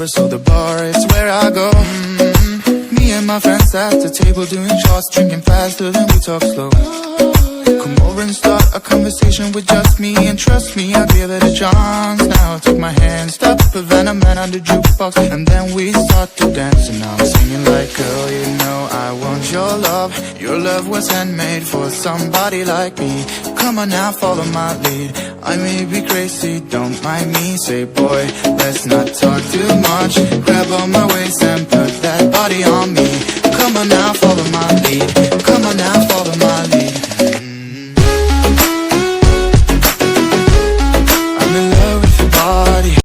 number, so the bar is where I go. Me and my friends at the table doing shots, drinking faster than we talk slow. Come over and start a conversation with just me, and trust me, I'll give it a chance. Now take my hand, stop, Havana Man on the jukebox, and then we start to dance. And now I'm singing like, girl, you know I want your love. Your love was handmade for somebody like me. Come on now, follow my lead. I may be crazy, don't mind me. Say, boy, let's not talk too much. Grab on my waist and